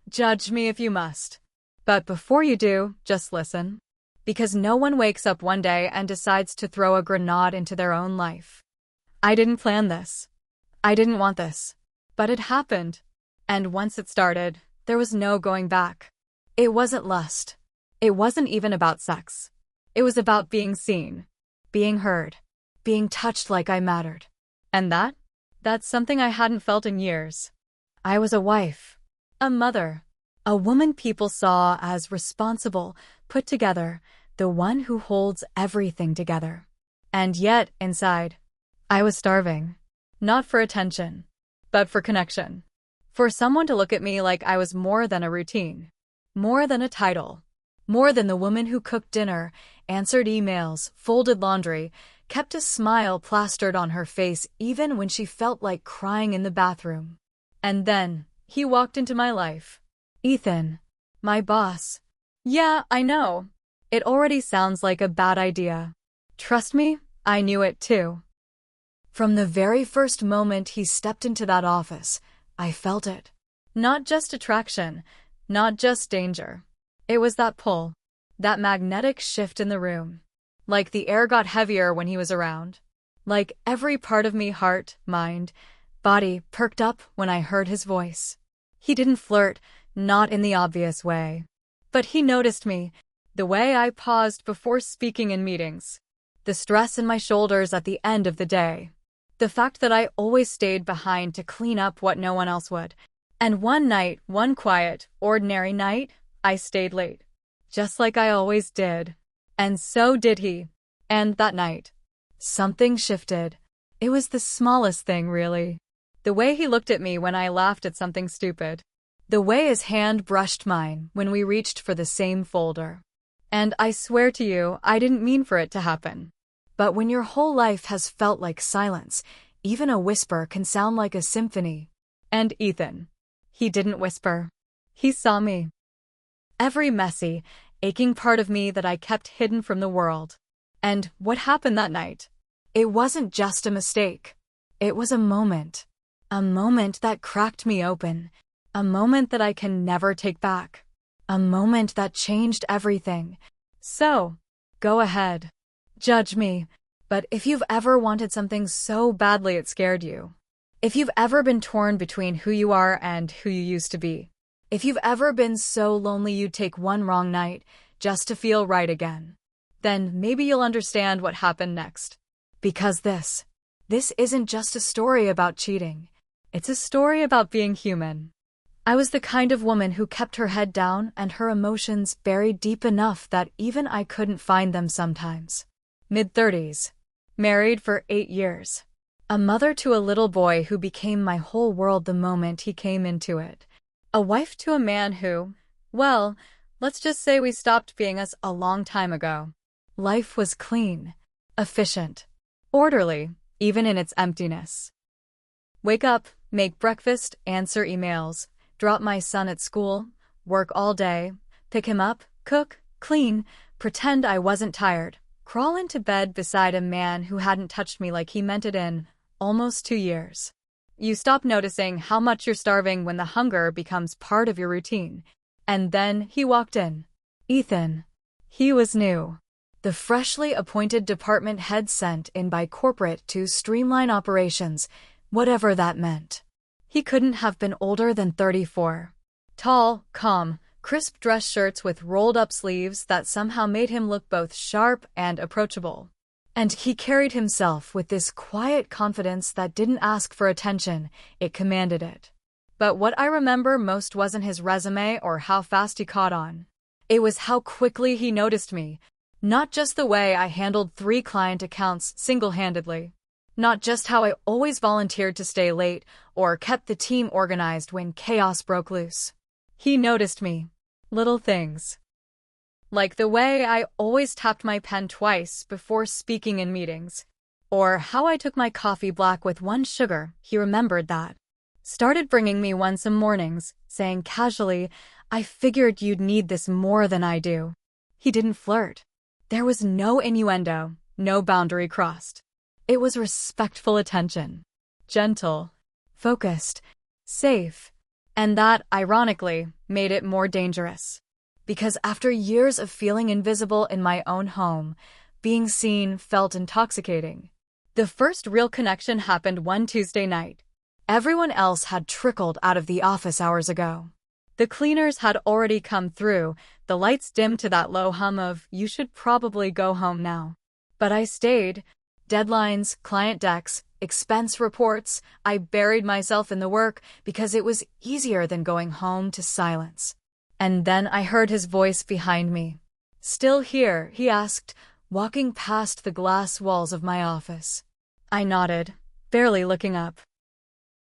Judge me if you must. But before you do, just listen. Because no one wakes up one day and decides to throw a grenade into their own life. I didn't plan this. I didn't want this. But it happened. And once it started, there was no going back. It wasn't lust. It wasn't even about sex. It was about being seen, being heard, being touched like I mattered. And that's something I hadn't felt in years. I was a wife, a mother, a woman people saw as responsible, put together, the one who holds everything together. And yet, inside, I was starving. Not for attention, but for connection. For someone to look at me like I was more than a routine, more than a title, more than the woman who cooked dinner, answered emails, folded laundry, kept a smile plastered on her face even when she felt like crying in the bathroom. And then, he walked into my life. Ethan. My boss. Yeah, I know. It already sounds like a bad idea. Trust me, I knew it too. From the very first moment he stepped into that office, I felt it. Not just attraction, not just danger. It was that pull, that magnetic shift in the room. Like the air got heavier when he was around. Like every part of me, heart, mind, body, perked up when I heard his voice. He didn't flirt, not in the obvious way. But he noticed me, the way I paused before speaking in meetings. The stress in my shoulders at the end of the day. The fact that I always stayed behind to clean up what no one else would. And one night, one quiet, ordinary night, I stayed late. Just like I always did. And so did he. And that night, something shifted. It was the smallest thing, really. The way he looked at me when I laughed at something stupid. The way his hand brushed mine when we reached for the same folder. And I swear to you, I didn't mean for it to happen. But when your whole life has felt like silence, even a whisper can sound like a symphony. And Ethan. He didn't whisper. He saw me. Every messy, aching part of me that I kept hidden from the world. And what happened that night? It wasn't just a mistake. It was a moment. A moment that cracked me open. A moment that I can never take back. A moment that changed everything. So, go ahead. Judge me. But if you've ever wanted something so badly it scared you, if you've ever been torn between who you are and who you used to be, if you've ever been so lonely you'd take one wrong night just to feel right again, then maybe you'll understand what happened next. Because this isn't just a story about cheating. It's a story about being human. I was the kind of woman who kept her head down and her emotions buried deep enough that even I couldn't find them sometimes. Mid-30s. Married for 8 years. A mother to a little boy who became my whole world the moment he came into it. A wife to a man who, well, let's just say we stopped being us a long time ago. Life was clean, efficient, orderly, even in its emptiness. Wake up, make breakfast, answer emails, drop my son at school, work all day, pick him up, cook, clean, pretend I wasn't tired, crawl into bed beside a man who hadn't touched me like he meant it in almost 2 years. You stop noticing how much you're starving when the hunger becomes part of your routine. And then he walked in. Ethan. He was new. The freshly appointed department head sent in by corporate to streamline operations, whatever that meant. He couldn't have been older than 34. Tall, calm, crisp dress shirts with rolled-up sleeves that somehow made him look both sharp and approachable. And he carried himself with this quiet confidence that didn't ask for attention, it commanded it. But what I remember most wasn't his resume or how fast he caught on. It was how quickly he noticed me. Not just the way I handled 3 client accounts single-handedly. Not just how I always volunteered to stay late or kept the team organized when chaos broke loose. He noticed me. Little things. Like the way I always tapped my pen twice before speaking in meetings. Or how I took my coffee black with 1 sugar, he remembered that. Started bringing me one some mornings, saying casually, I figured you'd need this more than I do. He didn't flirt. There was no innuendo, no boundary crossed. It was respectful attention. Gentle. Focused. Safe. And that, ironically, made it more dangerous. Because after years of feeling invisible in my own home, being seen felt intoxicating. The first real connection happened one Tuesday night. Everyone else had trickled out of the office hours ago. The cleaners had already come through, the lights dimmed to that low hum of, "You should probably go home now." But I stayed. Deadlines, client decks, expense reports, I buried myself in the work because it was easier than going home to silence. And then I heard his voice behind me. "Still here?" he asked, walking past the glass walls of my office. I nodded, barely looking up.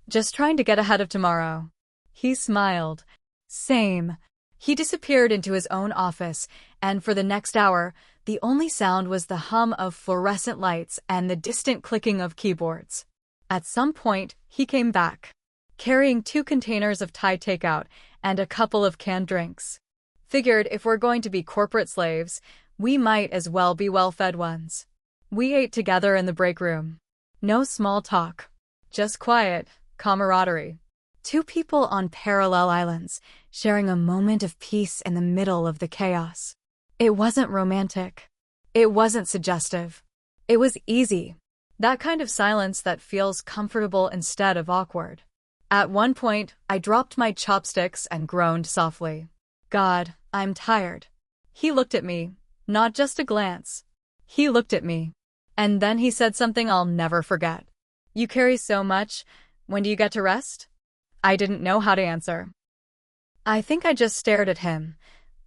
"Just trying to get ahead of tomorrow." He smiled. "Same." He disappeared into his own office, and for the next hour, the only sound was the hum of fluorescent lights and the distant clicking of keyboards. At some point, he came back, carrying 2 containers of Thai takeout and a couple of canned drinks. Figured if we're going to be corporate slaves, we might as well be well-fed ones. We ate together in the break room. No small talk. Just quiet camaraderie. 2 people on parallel islands, sharing a moment of peace in the middle of the chaos. It wasn't romantic. It wasn't suggestive. It was easy. That kind of silence that feels comfortable instead of awkward. At one point, I dropped my chopsticks and groaned softly. "God, I'm tired." He looked at me, not just a glance. He looked at me. And then he said something I'll never forget. "You carry so much. When do you get to rest?" I didn't know how to answer. I think I just stared at him,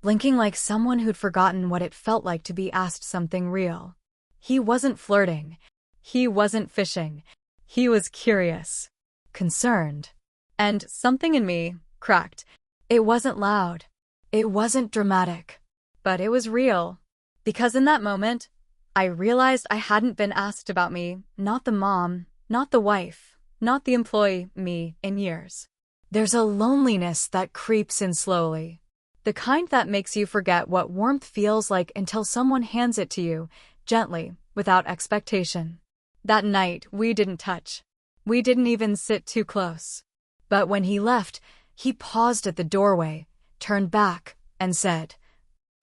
blinking like someone who'd forgotten what it felt like to be asked something real. He wasn't flirting. He wasn't fishing. He was curious, concerned. And something in me cracked. It wasn't loud. It wasn't dramatic. But it was real. Because in that moment, I realized I hadn't been asked about me, not the mom, not the wife, not the employee, me, in years. There's a loneliness that creeps in slowly. The kind that makes you forget what warmth feels like until someone hands it to you, gently, without expectation. That night, we didn't touch. We didn't even sit too close. But when he left, he paused at the doorway, turned back, and said,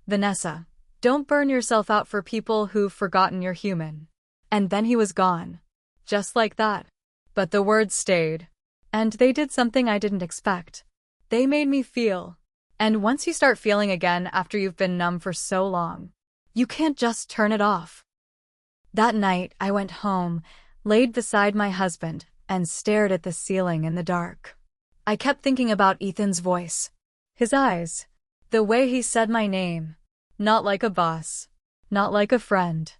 "Vanessa, don't burn yourself out for people who've forgotten you're human." And then he was gone. Just like that. But the words stayed. And they did something I didn't expect. They made me feel. And once you start feeling again after you've been numb for so long, you can't just turn it off. That night, I went home, laid beside my husband, and stared at the ceiling in the dark. I kept thinking about Ethan's voice, his eyes, the way he said my name, not like a boss, not like a friend,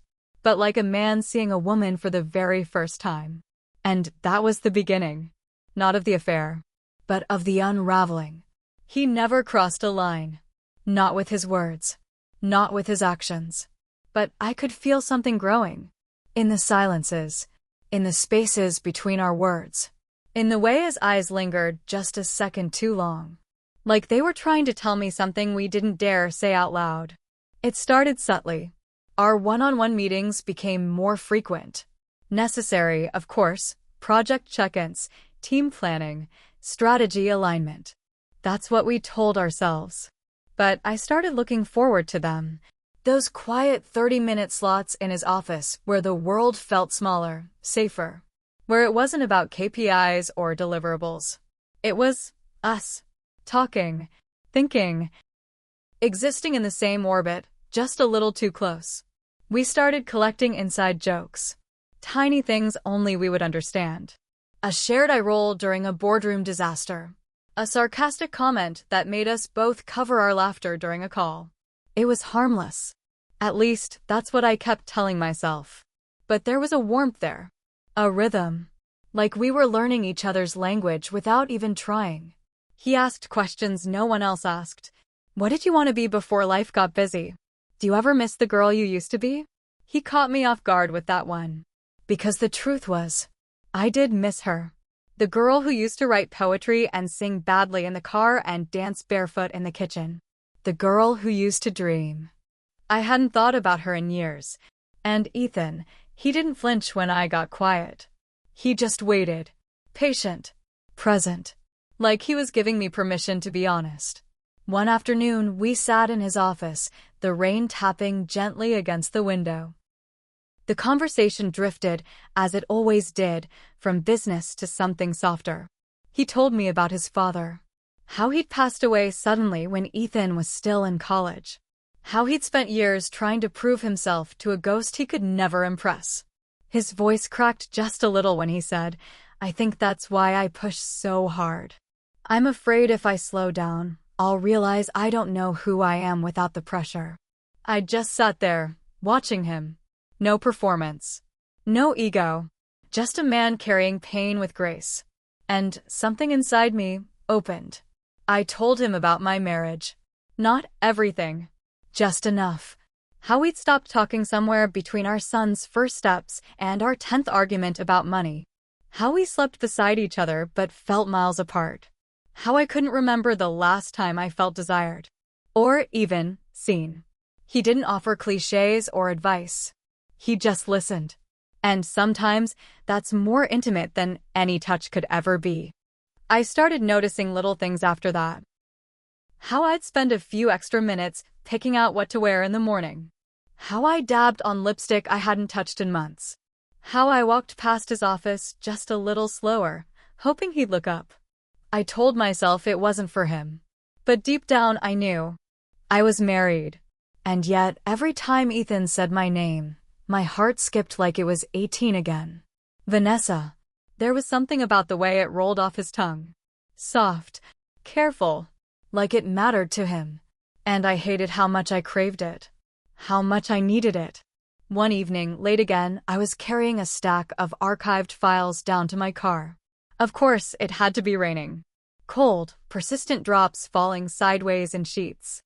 but like a man seeing a woman for the very first time. And that was the beginning, not of the affair, but of the unraveling. He never crossed a line, not with his words, not with his actions. But I could feel something growing, in the silences, in the spaces between our words, in the way his eyes lingered just a second too long, like they were trying to tell me something we didn't dare say out loud. It started subtly. Our one-on-one meetings became more frequent. Necessary, of course, project check-ins, team planning, strategy alignment. That's what we told ourselves. But I started looking forward to them. Those quiet 30-minute slots in his office where the world felt smaller, safer. Where it wasn't about KPIs or deliverables. It was us. Talking. Thinking. Existing in the same orbit, just a little too close. We started collecting inside jokes. Tiny things only we would understand. A shared eye roll during a boardroom disaster. A sarcastic comment that made us both cover our laughter during a call. It was harmless. At least, that's what I kept telling myself. But there was a warmth there. A rhythm. Like we were learning each other's language without even trying. He asked questions no one else asked. What did you want to be before life got busy? Do you ever miss the girl you used to be? He caught me off guard with that one. Because the truth was, I did miss her. The girl who used to write poetry and sing badly in the car and dance barefoot in the kitchen. The girl who used to dream. I hadn't thought about her in years. And Ethan, he didn't flinch when I got quiet. He just waited. Patient. Present. like he was giving me permission to be honest. One afternoon, we sat in his office, the rain tapping gently against the window. The conversation drifted, as it always did, from business to something softer. He told me about his father. How he'd passed away suddenly when Ethan was still in college. How he'd spent years trying to prove himself to a ghost he could never impress. His voice cracked just a little when he said, "I think that's why I push so hard. I'm afraid if I slow down, I'll realize I don't know who I am without the pressure." I just sat there, watching him. No performance. No ego. Just a man carrying pain with grace. And something inside me opened. I told him about my marriage. Not everything. Just enough. How we'd stopped talking somewhere between our son's first steps and our 10th argument about money. How we slept beside each other but felt miles apart. How I couldn't remember the last time I felt desired. Or even seen. He didn't offer cliches or advice. He just listened. And sometimes that's more intimate than any touch could ever be. I started noticing little things after that. How I'd spend a few extra minutes picking out what to wear in the morning. How I dabbed on lipstick I hadn't touched in months. How I walked past his office just a little slower, hoping he'd look up. I told myself it wasn't for him. But deep down I knew. I was married. And yet, every time Ethan said my name, my heart skipped like it was 18 again. Vanessa. There was something about the way it rolled off his tongue. Soft. Careful. Like it mattered to him. And I hated how much I craved it. How much I needed it. One evening, late again, I was carrying a stack of archived files down to my car. Of course, it had to be raining. Cold, persistent drops falling sideways in sheets.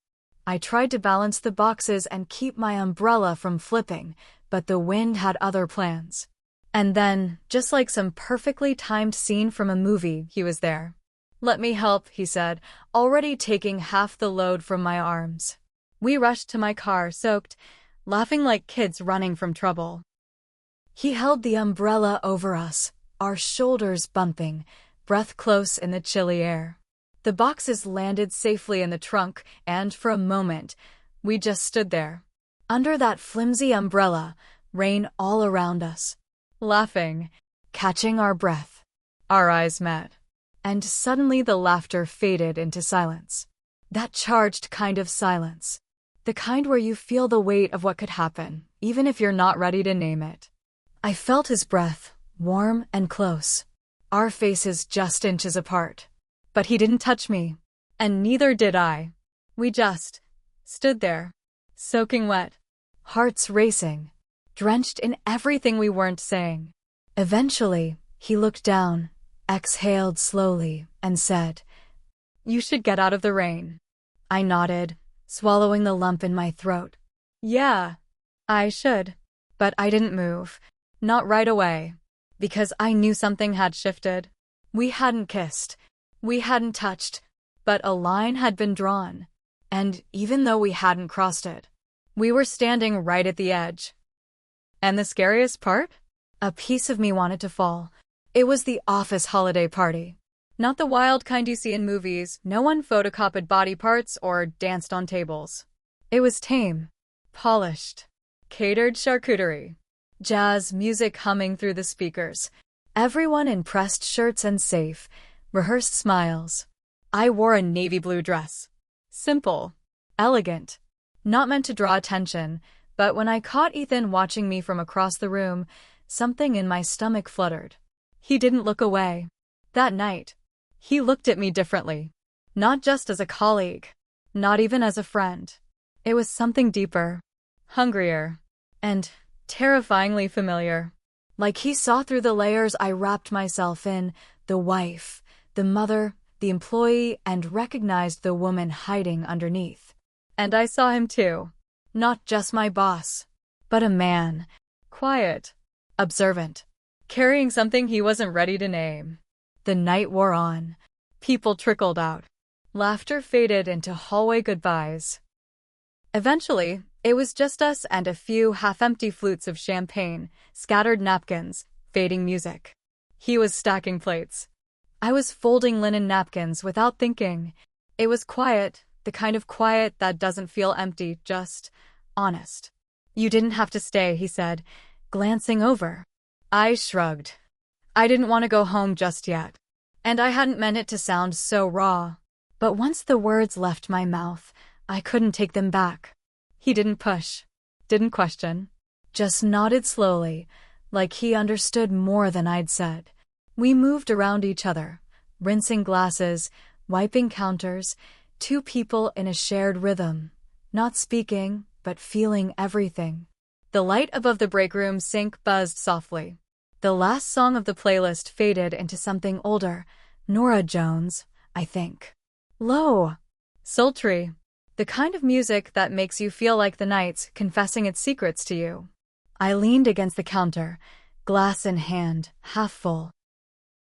I tried to balance the boxes and keep my umbrella from flipping, but the wind had other plans. And then, just like some perfectly timed scene from a movie, he was there. "Let me help," he said, already taking half the load from my arms. We rushed to my car, soaked, laughing like kids running from trouble. He held the umbrella over us, our shoulders bumping, breath close in the chilly air. The boxes landed safely in the trunk, and for a moment, we just stood there. Under that flimsy umbrella, rain all around us. Laughing, catching our breath. Our eyes met. And suddenly the laughter faded into silence. That charged kind of silence. The kind where you feel the weight of what could happen, even if you're not ready to name it. I felt his breath, warm and close. Our faces just inches apart. But he didn't touch me. And neither did I. We just stood there, soaking wet, hearts racing, drenched in everything we weren't saying. Eventually, he looked down, exhaled slowly, and said, "You should get out of the rain." I nodded, swallowing the lump in my throat. Yeah, I should. But I didn't move. Not right away. Because I knew something had shifted. We hadn't kissed. We hadn't touched. But a line had been drawn. And even though we hadn't crossed it, we were standing right at the edge. And the scariest part? A piece of me wanted to fall. It was the office holiday party. Not the wild kind you see in movies. No one photocopied body parts or danced on tables. It was tame, polished, catered charcuterie. Jazz music humming through the speakers. Everyone in pressed shirts and safe, rehearsed smiles. I wore a navy blue dress. Simple, elegant, not meant to draw attention, but when I caught Ethan watching me from across the room, something in my stomach fluttered. He didn't look away. That night, he looked at me differently. Not just as a colleague. Not even as a friend. It was something deeper. Hungrier. And terrifyingly familiar. Like he saw through the layers I wrapped myself in, the wife, the mother, the employee, and recognized the woman hiding underneath. And I saw him too. Not just my boss, but a man. Quiet. Observant. Carrying something he wasn't ready to name. The night wore on. People trickled out. Laughter faded into hallway goodbyes. Eventually, it was just us and a few half-empty flutes of champagne, scattered napkins, fading music. He was stacking plates. I was folding linen napkins without thinking. It was quiet, the kind of quiet that doesn't feel empty, just honest. You didn't have to stay, he said, glancing over. I shrugged. I didn't want to go home just yet. And I hadn't meant it to sound so raw. But once the words left my mouth, I couldn't take them back. He didn't push, didn't question, just nodded slowly, like he understood more than I'd said. We moved around each other, rinsing glasses, wiping counters, two people in a shared rhythm, not speaking, but feeling everything. The light above the break room sink buzzed softly. The last song of the playlist faded into something older, Norah Jones, I think. Low, sultry, the kind of music that makes you feel like the night's confessing its secrets to you. I leaned against the counter, glass in hand, half full.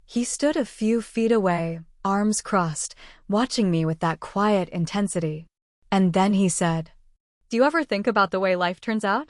He stood a few feet away, arms crossed, watching me with that quiet intensity. And then he said, "Do you ever think about the way life turns out?"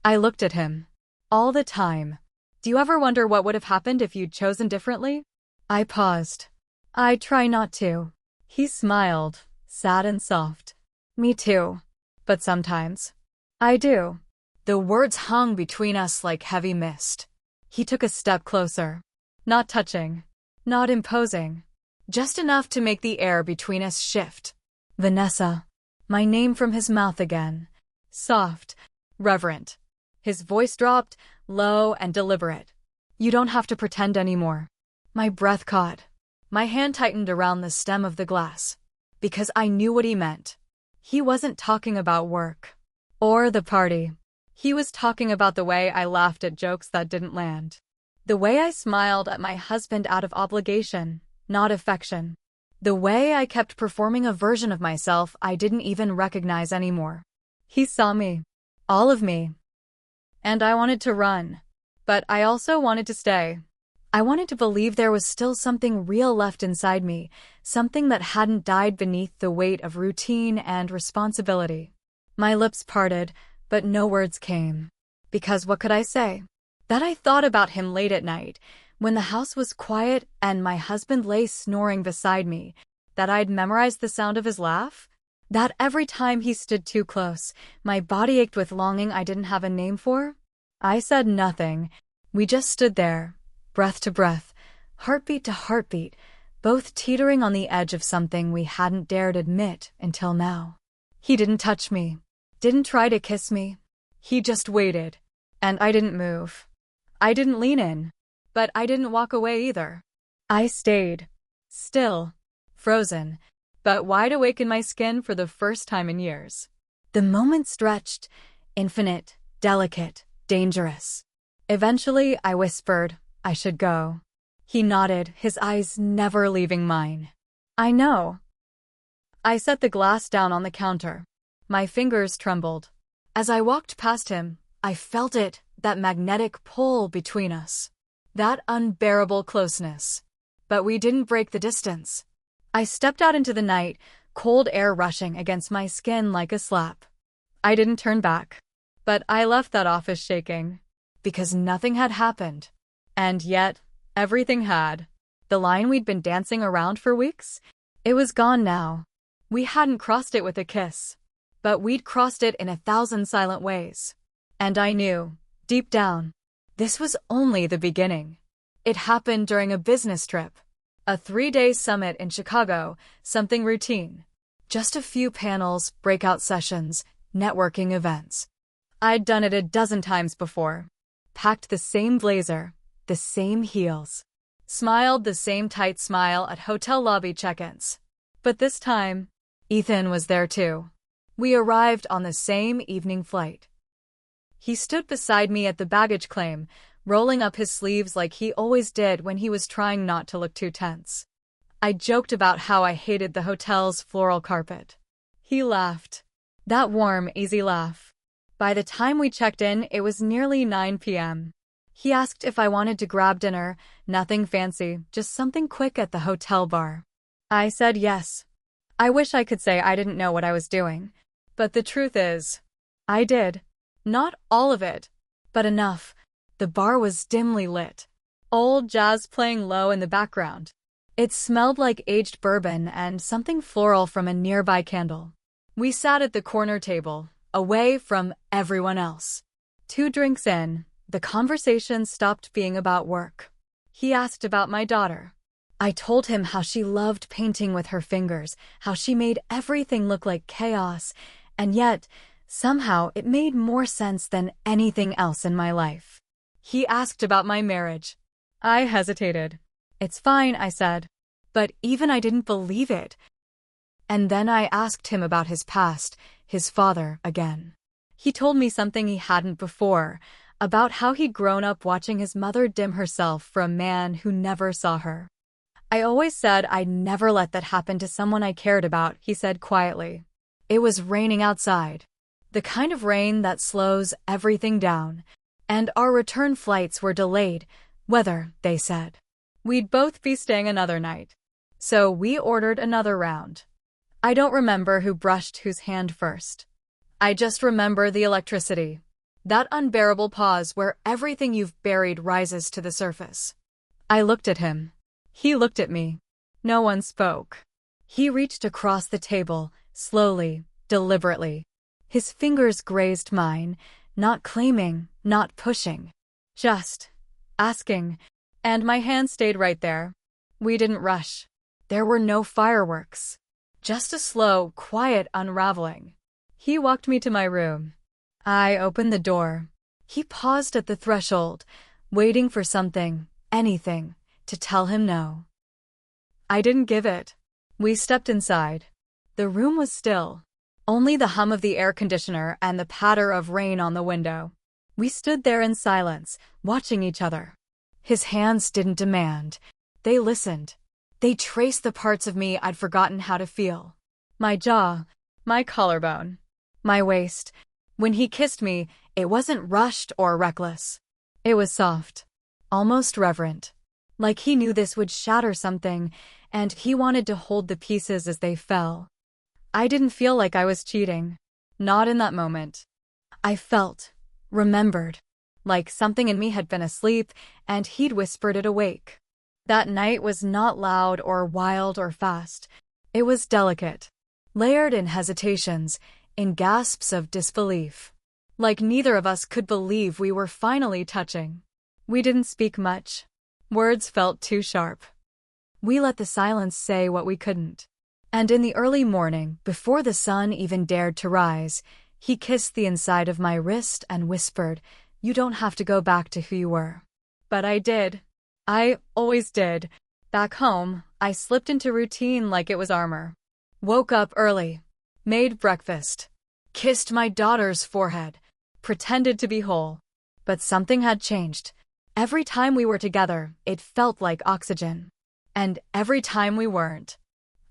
I looked at him. All the time. Do you ever wonder what would have happened if you'd chosen differently? I paused. I try not to. He smiled, sad and soft. Me too. But sometimes. I do. The words hung between us like heavy mist. He took a step closer. Not touching. Not imposing. Just enough to make the air between us shift. Vanessa. My name from his mouth again. Soft. Reverent. His voice dropped, low and deliberate. You don't have to pretend anymore. My breath caught. My hand tightened around the stem of the glass. Because I knew what he meant. He wasn't talking about work. Or the party. He was talking about the way I laughed at jokes that didn't land. The way I smiled at my husband out of obligation, not affection. The way I kept performing a version of myself I didn't even recognize anymore. He saw me. All of me. And I wanted to run. But I also wanted to stay. I wanted to believe there was still something real left inside me, something that hadn't died beneath the weight of routine and responsibility. My lips parted, but no words came. Because what could I say? That I thought about him late at night, when the house was quiet and my husband lay snoring beside me, that I'd memorized the sound of his laugh? That every time he stood too close, my body ached with longing I didn't have a name for? I said nothing. We just stood there, breath to breath, heartbeat to heartbeat, both teetering on the edge of something we hadn't dared admit until now. He didn't touch me, didn't try to kiss me. He just waited. And I didn't move. I didn't lean in. But I didn't walk away either. I stayed. Still. Frozen. But wide awake in my skin for the first time in years. The moment stretched, infinite, delicate, dangerous. Eventually, I whispered, I should go. He nodded, his eyes never leaving mine. I know. I set the glass down on the counter. My fingers trembled. As I walked past him, I felt it, that magnetic pull between us. That unbearable closeness. But we didn't break the distance. I stepped out into the night, cold air rushing against my skin like a slap. I didn't turn back. But I left that office shaking. Because nothing had happened. And yet, everything had. The line we'd been dancing around for weeks? It was gone now. We hadn't crossed it with a kiss. But we'd crossed it in 1,000 silent ways. And I knew, deep down, this was only the beginning. It happened during a business trip. A 3-day summit in Chicago, something routine. Just a few panels, breakout sessions, networking events. I'd done it a dozen times before. Packed the same blazer, the same heels. Smiled the same tight smile at hotel lobby check-ins. But this time, Ethan was there too. We arrived on the same evening flight. He stood beside me at the baggage claim, rolling up his sleeves like he always did when he was trying not to look too tense. I joked about how I hated the hotel's floral carpet. He laughed. That warm, easy laugh. By the time we checked in, it was nearly 9 p.m. He asked if I wanted to grab dinner, nothing fancy, just something quick at the hotel bar. I said yes. I wish I could say I didn't know what I was doing. But the truth is, I did. Not all of it, but enough. The bar was dimly lit. Old jazz playing low in the background. It smelled like aged bourbon and something floral from a nearby candle. We sat at the corner table, away from everyone else. 2 drinks in, the conversation stopped being about work. He asked about my daughter. I told him how she loved painting with her fingers, how she made everything look like chaos, and yet, somehow it made more sense than anything else in my life. He asked about my marriage. I hesitated. It's fine, I said. But even I didn't believe it. And then I asked him about his past, his father, again. He told me something he hadn't before, about how he'd grown up watching his mother dim herself for a man who never saw her. I always said I'd never let that happen to someone I cared about, he said quietly. It was raining outside. The kind of rain that slows everything down. And our return flights were delayed, weather, they said. We'd both be staying another night. So we ordered another round. I don't remember who brushed whose hand first. I just remember the electricity. That unbearable pause where everything you've buried rises to the surface. I looked at him. He looked at me. No one spoke. He reached across the table, slowly, deliberately. His fingers grazed mine, not claiming, not pushing. Just asking. And my hand stayed right there. We didn't rush. There were no fireworks. Just a slow, quiet unraveling. He walked me to my room. I opened the door. He paused at the threshold, waiting for something, anything, to tell him no. I didn't give it. We stepped inside. The room was still. Only the hum of the air conditioner and the patter of rain on the window. We stood there in silence, watching each other. His hands didn't demand. They listened. They traced the parts of me I'd forgotten how to feel. My jaw, my collarbone, my waist. When he kissed me, it wasn't rushed or reckless. It was soft, almost reverent. Like he knew this would shatter something, and he wanted to hold the pieces as they fell. I didn't feel like I was cheating. Not in that moment. I felt, remembered, like something in me had been asleep, and he'd whispered it awake. That night was not loud or wild or fast. It was delicate, layered in hesitations, in gasps of disbelief. Like neither of us could believe we were finally touching. We didn't speak much. Words felt too sharp. We let the silence say what we couldn't. And in the early morning, before the sun even dared to rise, he kissed the inside of my wrist and whispered, "You don't have to go back to who you were." But I did. I always did. Back home, I slipped into routine like it was armor. Woke up early, made breakfast, kissed my daughter's forehead, pretended to be whole. But something had changed. Every time we were together, it felt like oxygen. And every time we weren't,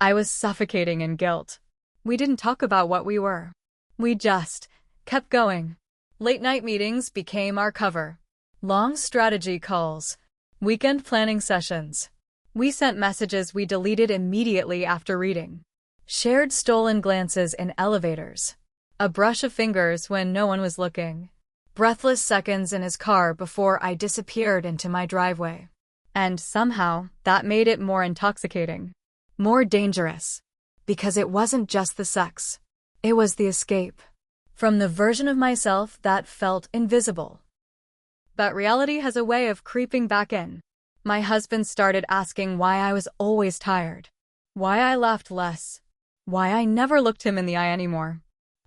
I was suffocating in guilt. We didn't talk about what we were. We just kept going. Late-night meetings became our cover. Long strategy calls. Weekend planning sessions. We sent messages we deleted immediately after reading. Shared stolen glances in elevators. A brush of fingers when no one was looking. Breathless seconds in his car before I disappeared into my driveway. And somehow, that made it more intoxicating. More dangerous. Because it wasn't just the sex. It was the escape. From the version of myself that felt invisible. But reality has a way of creeping back in. My husband started asking why I was always tired. Why I laughed less. Why I never looked him in the eye anymore.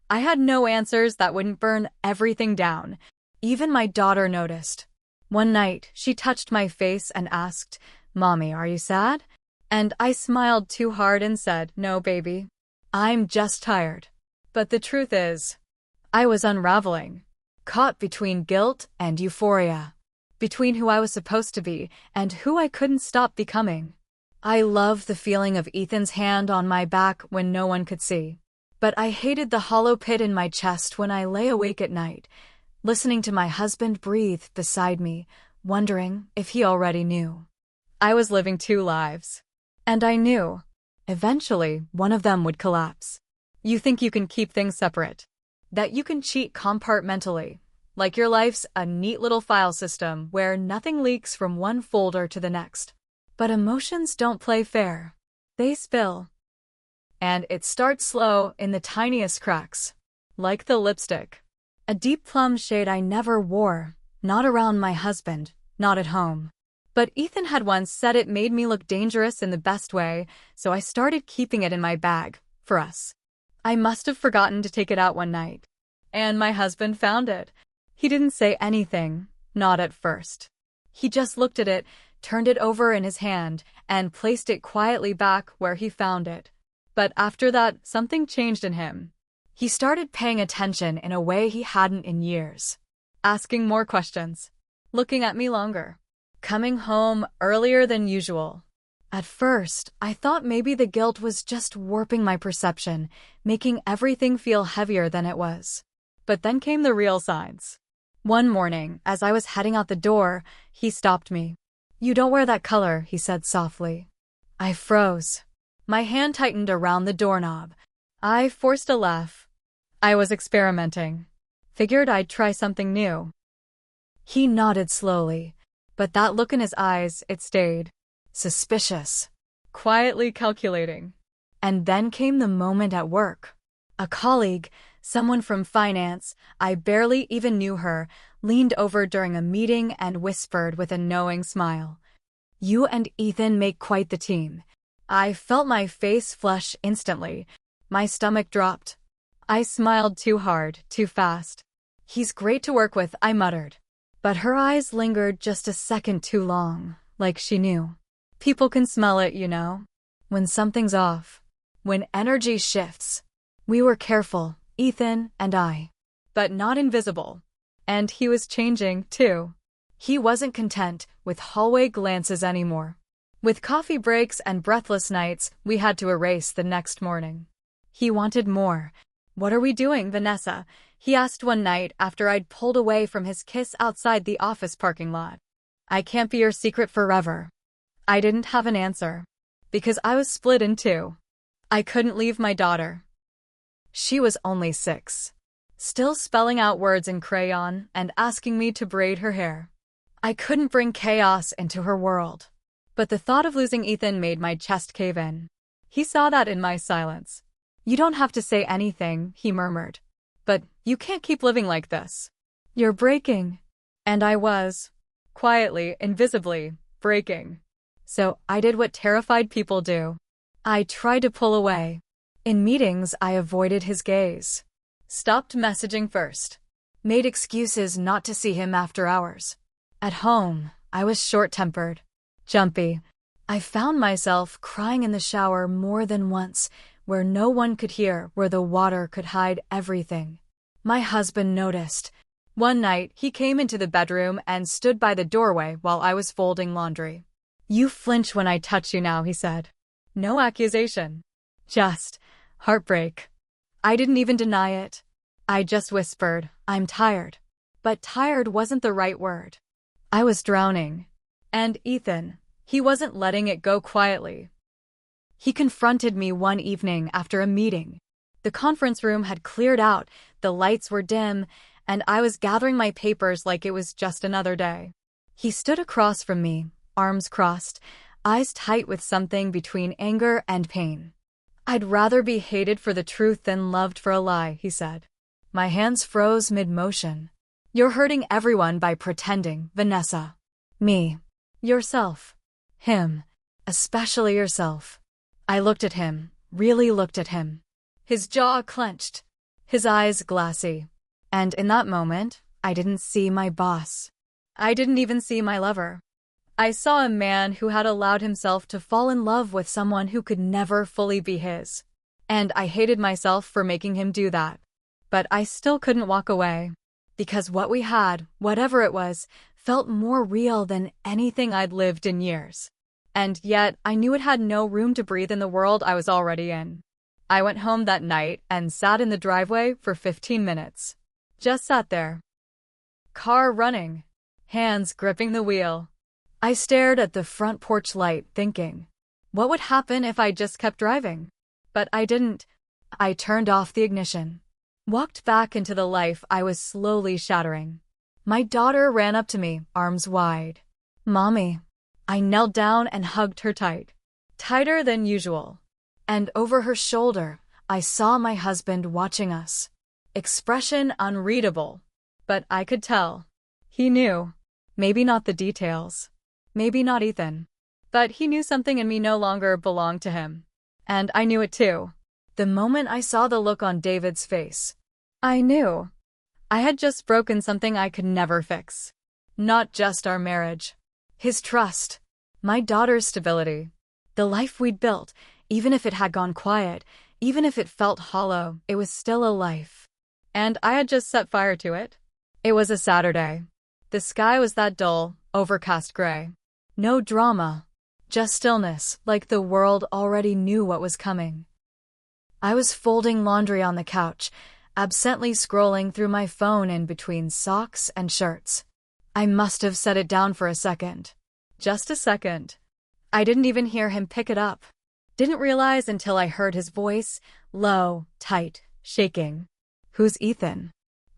I had no answers that wouldn't burn everything down. Even my daughter noticed. One night, she touched my face and asked, "Mommy, are you sad?" And I smiled too hard and said, "No, baby. I'm just tired." But the truth is, I was unraveling. Caught between guilt and euphoria. Between who I was supposed to be and who I couldn't stop becoming. I loved the feeling of Ethan's hand on my back when no one could see. But I hated the hollow pit in my chest when I lay awake at night, listening to my husband breathe beside me, wondering if he already knew. I was living 2 lives. And I knew, eventually, one of them would collapse. You think you can keep things separate. That you can cheat compartmentally, like your life's a neat little file system where nothing leaks from one folder to the next. But emotions don't play fair. They spill. And it starts slow in the tiniest cracks. Like the lipstick. A deep plum shade I never wore. Not around my husband. Not at home. But Ethan had once said it made me look dangerous in the best way, so I started keeping it in my bag. For us. I must have forgotten to take it out one night. And my husband found it. He didn't say anything. Not at first. He just looked at it, turned it over in his hand, and placed it quietly back where he found it. But after that, something changed in him. He started paying attention in a way he hadn't in years. Asking more questions. Looking at me longer. Coming home earlier than usual. At first, I thought maybe the guilt was just warping my perception, making everything feel heavier than it was. But then came the real signs. One morning, as I was heading out the door, he stopped me. "You don't wear that color," he said softly. I froze. My hand tightened around the doorknob. I forced a laugh. I was experimenting. Figured I'd try something new. He nodded slowly, but that look in his eyes, it stayed. Suspicious. Quietly calculating. And then came the moment at work. A colleague, someone from finance, I barely even knew her, leaned over during a meeting and whispered with a knowing smile. "You and Ethan make quite the team." I felt my face flush instantly. My stomach dropped. I smiled too hard, too fast. "He's great to work with," I muttered. But her eyes lingered just a second too long, like she knew. People can smell it, you know. When something's off. When energy shifts. We were careful, Ethan and I. But not invisible. And he was changing, too. He wasn't content with hallway glances anymore. With coffee breaks and breathless nights we had to erase the next morning. He wanted more. "What are we doing, Vanessa?" he asked one night after I'd pulled away from his kiss outside the office parking lot. "I can't be your secret forever." I didn't have an answer. Because I was split in two. I couldn't leave my daughter. She was only 6. Still spelling out words in crayon and asking me to braid her hair. I couldn't bring chaos into her world. But the thought of losing Ethan made my chest cave in. He saw that in my silence. "You don't have to say anything," he murmured. "But you can't keep living like this. You're breaking." And I was. Quietly, invisibly, breaking. So I did what terrified people do. I tried to pull away. In meetings, I avoided his gaze. Stopped messaging first. Made excuses not to see him after hours. At home, I was short-tempered. Jumpy. I found myself crying in the shower more than once, where no one could hear, where the water could hide everything. My husband noticed. One night, he came into the bedroom and stood by the doorway while I was folding laundry. "You flinch when I touch you now," he said. No accusation. Just heartbreak. I didn't even deny it. I just whispered, "I'm tired." But tired wasn't the right word. I was drowning. And Ethan, he wasn't letting it go quietly. He confronted me one evening after a meeting. The conference room had cleared out, the lights were dim, and I was gathering my papers like it was just another day. He stood across from me, arms crossed, eyes tight with something between anger and pain. "I'd rather be hated for the truth than loved for a lie," he said. My hands froze mid-motion. "You're hurting everyone by pretending, Vanessa." Me. Yourself. Him. Especially yourself. I looked at him, really looked at him. His jaw clenched. His eyes glassy. And in that moment, I didn't see my boss. I didn't even see my lover. I saw a man who had allowed himself to fall in love with someone who could never fully be his. And I hated myself for making him do that. But I still couldn't walk away. Because what we had, whatever it was, felt more real than anything I'd lived in years. And yet, I knew it had no room to breathe in the world I was already in. I went home that night and sat in the driveway for 15 minutes. Just sat there. Car running. Hands gripping the wheel. I stared at the front porch light, thinking, what would happen if I just kept driving? But I didn't. I turned off the ignition. Walked back into the life I was slowly shattering. My daughter ran up to me, arms wide. "Mommy." I knelt down and hugged her tight, tighter than usual. And over her shoulder, I saw my husband watching us. Expression unreadable, but I could tell. He knew. Maybe not the details. Maybe not Ethan. But he knew something in me no longer belonged to him. And I knew it too. The moment I saw the look on David's face, I knew. I had just broken something I could never fix. Not just our marriage. His trust. My daughter's stability. The life we'd built, even if it had gone quiet, even if it felt hollow, it was still a life. And I had just set fire to it. It was a Saturday. The sky was that dull, overcast gray. No drama. Just stillness, like the world already knew what was coming. I was folding laundry on the couch, absently scrolling through my phone in between socks and shirts. I must have set it down for a second. Just a second. I didn't even hear him pick it up. Didn't realize until I heard his voice, low, tight, shaking. "Who's Ethan?"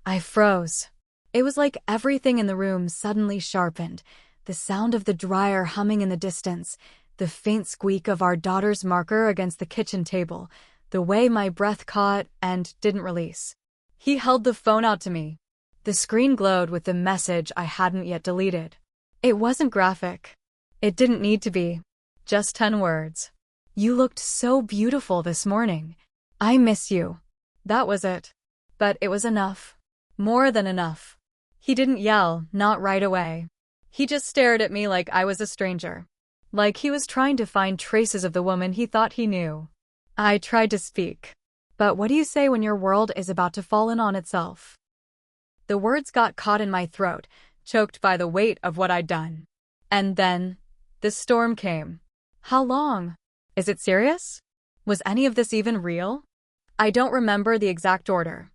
I froze. It was like everything in the room suddenly sharpened. The sound of the dryer humming in the distance, the faint squeak of our daughter's marker against the kitchen table, the way my breath caught and didn't release. He held the phone out to me. The screen glowed with the message I hadn't yet deleted. It wasn't graphic. It didn't need to be. Just 10 words. "You looked so beautiful this morning. I miss you." That was it. But it was enough. More than enough. He didn't yell, not right away. He just stared at me like I was a stranger. Like he was trying to find traces of the woman he thought he knew. I tried to speak. But what do you say when your world is about to fall in on itself? The words got caught in my throat, choked by the weight of what I'd done. And then, the storm came. How long? Is it serious? Was any of this even real? I don't remember the exact order.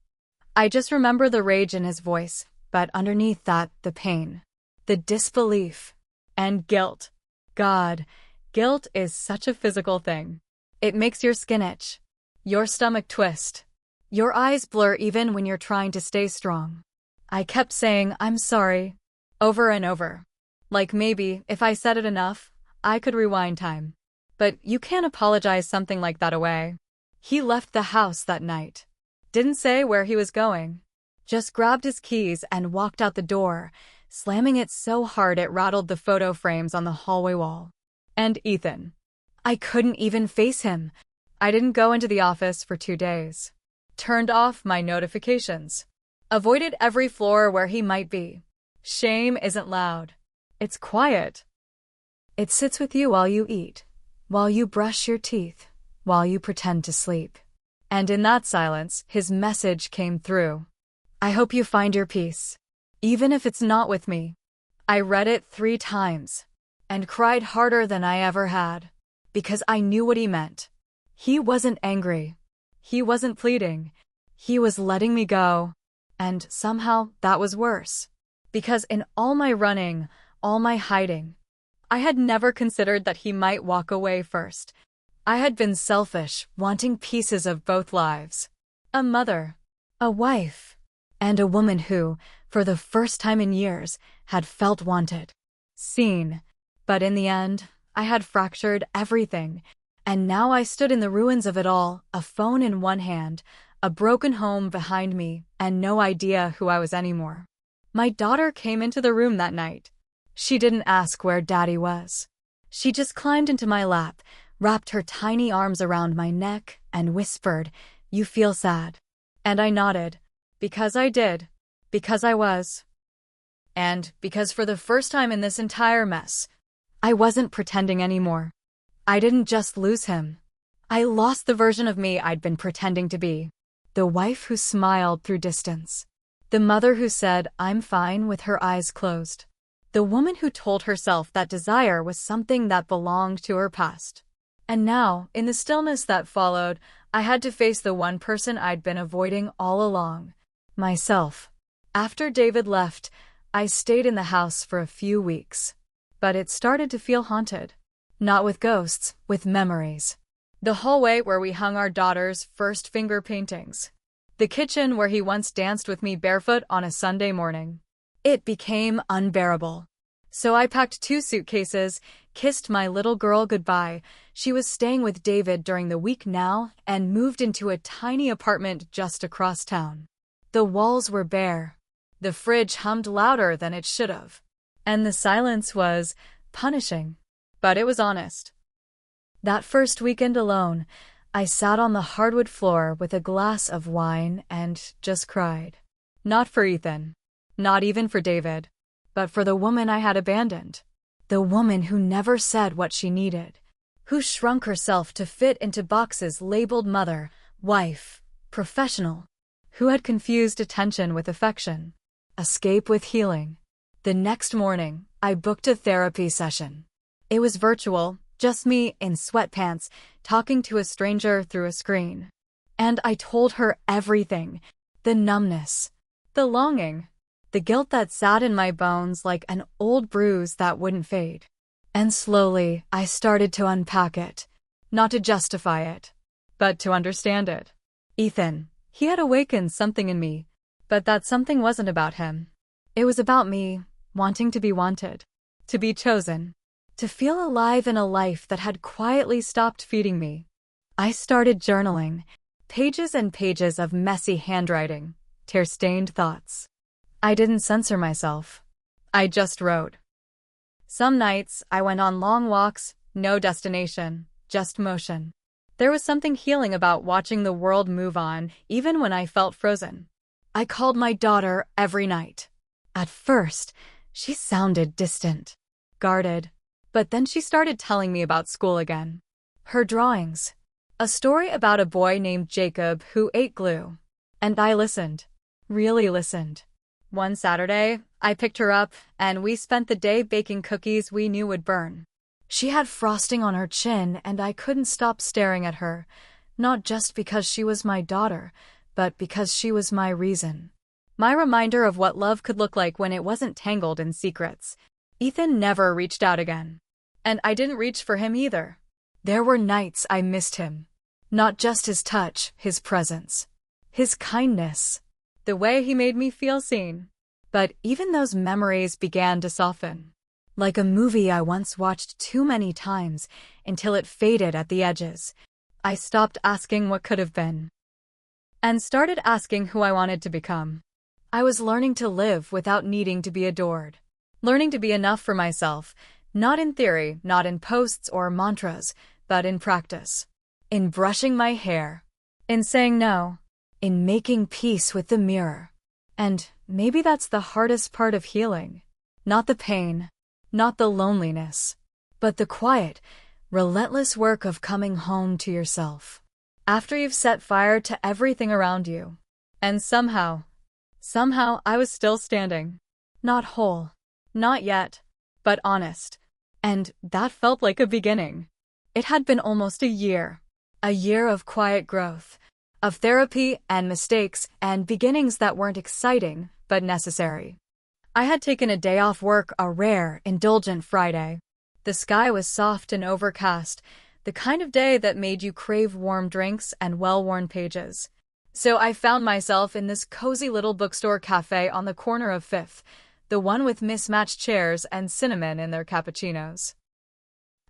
I just remember the rage in his voice, but underneath that, the pain. The disbelief. And guilt. God, guilt is such a physical thing. It makes your skin itch. Your stomach twist. Your eyes blur even when you're trying to stay strong. I kept saying, "I'm sorry," over and over. Like maybe, if I said it enough, I could rewind time. But you can't apologize something like that away. He left the house that night. Didn't say where he was going. Just grabbed his keys and walked out the door, slamming it so hard it rattled the photo frames on the hallway wall. And Ethan. I couldn't even face him. I didn't go into the office for 2 days. Turned off my notifications. Avoided every floor where he might be. Shame isn't loud. It's quiet. It sits with you while you eat, while you brush your teeth, while you pretend to sleep. And in that silence, his message came through. "I hope you find your peace, even if it's not with me." I read it 3 times and cried harder than I ever had, because I knew what he meant. He wasn't angry. He wasn't pleading. He was letting me go. And somehow that was worse. Because in all my running, all my hiding, I had never considered that he might walk away first. I had been selfish, wanting pieces of both lives. A mother, a wife, and a woman who, for the first time in years, had felt wanted, seen. But in the end, I had fractured everything. And now I stood in the ruins of it all, a phone in one hand, a broken home behind me, and no idea who I was anymore. My daughter came into the room that night. She didn't ask where Daddy was. She just climbed into my lap, wrapped her tiny arms around my neck, and whispered, "You feel sad." And I nodded. Because I did. Because I was. And because for the first time in this entire mess, I wasn't pretending anymore. I didn't just lose him. I lost the version of me I'd been pretending to be. The wife who smiled through distance. The mother who said, "I'm fine," with her eyes closed. The woman who told herself that desire was something that belonged to her past. And now, in the stillness that followed, I had to face the one person I'd been avoiding all along. Myself. After David left, I stayed in the house for a few weeks. But it started to feel haunted. Not with ghosts, with memories. The hallway where we hung our daughter's first finger paintings. The kitchen where he once danced with me barefoot on a Sunday morning. It became unbearable. So I packed 2 suitcases, kissed my little girl goodbye. She was staying with David during the week now, and moved into a tiny apartment just across town. The walls were bare. The fridge hummed louder than it should have. And the silence was punishing. But it was honest. That first weekend alone, I sat on the hardwood floor with a glass of wine and just cried. Not for Ethan. Not even for David. But for the woman I had abandoned. The woman who never said what she needed. Who shrunk herself to fit into boxes labeled mother, wife, professional. Who had confused attention with affection. Escape with healing. The next morning, I booked a therapy session. It was virtual, just me in sweatpants, talking to a stranger through a screen. And I told her everything. The numbness. The longing. The guilt that sat in my bones like an old bruise that wouldn't fade. And slowly, I started to unpack it. Not to justify it, but to understand it. Ethan, he had awakened something in me, but that something wasn't about him. It was about me, wanting to be wanted. To be chosen. To feel alive in a life that had quietly stopped feeding me. I started journaling. Pages and pages of messy handwriting. Tear-stained thoughts. I didn't censor myself. I just wrote. Some nights, I went on long walks, no destination, just motion. There was something healing about watching the world move on, even when I felt frozen. I called my daughter every night. At first, she sounded distant, guarded, but then she started telling me about school again. Her drawings. A story about a boy named Jacob who ate glue. And I listened. Really listened. One Saturday, I picked her up, and we spent the day baking cookies we knew would burn. She had frosting on her chin, and I couldn't stop staring at her, not just because she was my daughter, but because she was my reason. My reminder of what love could look like when it wasn't tangled in secrets. Ethan never reached out again. And I didn't reach for him either. There were nights I missed him. Not just his touch, his presence. His kindness. The way he made me feel seen. But even those memories began to soften. Like a movie I once watched too many times until it faded at the edges. I stopped asking what could have been. And started asking who I wanted to become. I was learning to live without needing to be adored. Learning to be enough for myself, not in theory, not in posts or mantras, but in practice. In brushing my hair. In saying no. In making peace with the mirror. And maybe that's the hardest part of healing. Not the pain, not the loneliness, but the quiet, relentless work of coming home to yourself. After you've set fire to everything around you. And somehow I was still standing. Not whole. Not yet. But honest. And that felt like a beginning. It had been almost a year. A year of quiet growth. Of therapy and mistakes and beginnings that weren't exciting, but necessary. I had taken a day off work, a rare, indulgent Friday. The sky was soft and overcast, the kind of day that made you crave warm drinks and well-worn pages. So I found myself in this cozy little bookstore cafe on the corner of Fifth, the one with mismatched chairs and cinnamon in their cappuccinos.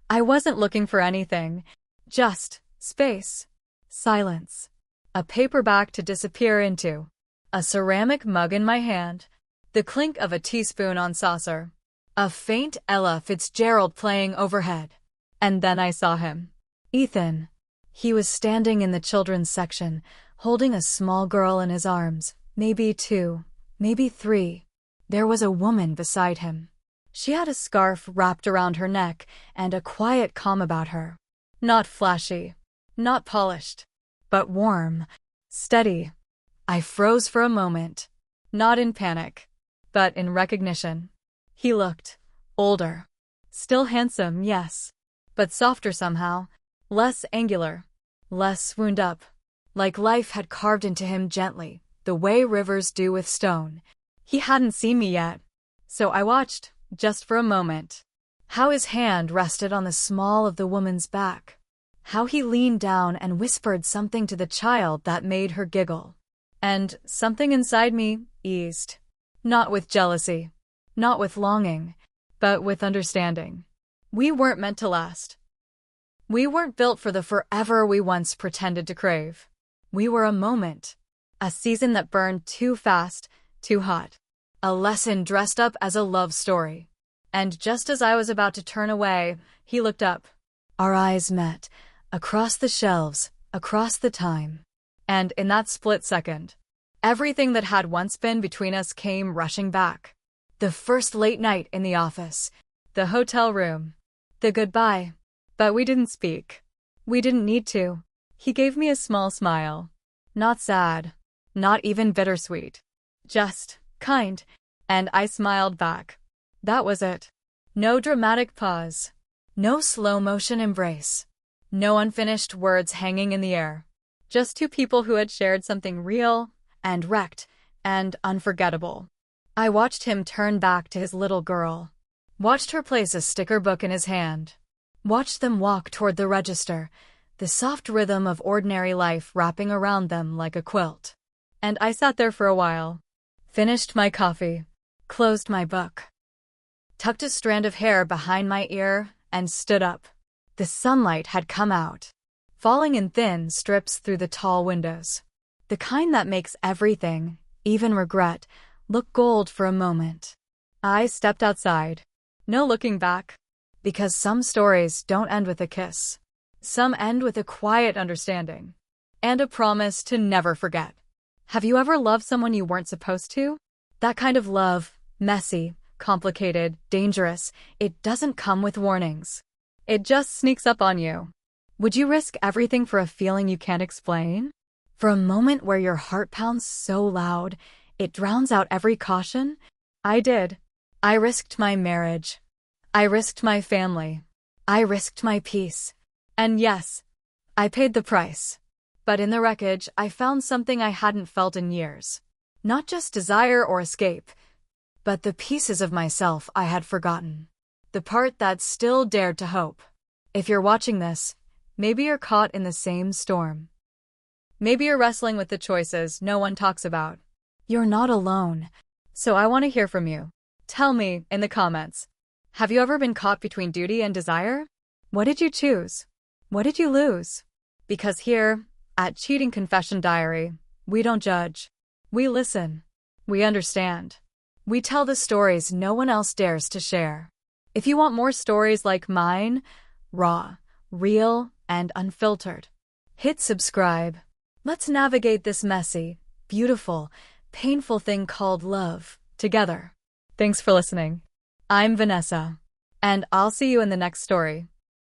I wasn't looking for anything, just space, silence. A paperback to disappear into. A ceramic mug in my hand. The clink of a teaspoon on saucer. A faint Ella Fitzgerald playing overhead. And then I saw him. Ethan. He was standing in the children's section, holding a small girl in his arms. Maybe 2, maybe 3. There was a woman beside him. She had a scarf wrapped around her neck and a quiet calm about her. Not flashy. Not polished. But warm, steady. I froze for a moment. Not in panic, but in recognition. He looked older. Still handsome, yes. But softer somehow. Less angular. Less wound up. Like life had carved into him gently, the way rivers do with stone. He hadn't seen me yet. So I watched, just for a moment. How his hand rested on the small of the woman's back. How he leaned down and whispered something to the child that made her giggle. And something inside me eased. Not with jealousy. Not with longing. but with understanding. We weren't meant to last. We weren't built for the forever we once pretended to crave. We were a moment, a season that burned too fast, too hot. A lesson dressed up as a love story. And just as I was about to turn away, he looked up. Our eyes met, across the shelves, across the time. And in that split second, everything that had once been between us came rushing back. The first late night in the office, the hotel room, the goodbye. But we didn't speak. We didn't need to. He gave me a small smile. Not sad, not even bittersweet. Just kind. And I smiled back. That was it. No dramatic pause. No slow-motion embrace. No unfinished words hanging in the air. Just two people who had shared something real and wrecked and unforgettable. I watched him turn back to his little girl. Watched her place a sticker book in his hand. Watched them walk toward the register, the soft rhythm of ordinary life wrapping around them like a quilt. And I sat there for a while. Finished my coffee. Closed my book. Tucked a strand of hair behind my ear and stood up. The sunlight had come out, falling in thin strips through the tall windows. The kind that makes everything, even regret, look gold for a moment. I stepped outside. No looking back. Because some stories don't end with a kiss. Some end with a quiet understanding. And a promise to never forget. Have you ever loved someone you weren't supposed to? That kind of love, messy, complicated, dangerous, it doesn't come with warnings. It just sneaks up on you. Would you risk everything for a feeling you can't explain? For a moment where your heart pounds so loud, it drowns out every caution? I did. I risked my marriage. I risked my family. I risked my peace. And yes, I paid the price. But in the wreckage, I found something I hadn't felt in years. Not just desire or escape, but the pieces of myself I had forgotten. The part that still dared to hope. If you're watching this, maybe you're caught in the same storm. Maybe you're wrestling with the choices no one talks about. You're not alone. So I want to hear from you. Tell me in the comments. Have you ever been caught between duty and desire? What did you choose? What did you lose? Because here, at Cheating Confession Diary, we don't judge. We listen. We understand. We tell the stories no one else dares to share. If you want more stories like mine, raw, real, and unfiltered, hit subscribe. Let's navigate this messy, beautiful, painful thing called love together. Thanks for listening. I'm Vanessa, and I'll see you in the next story.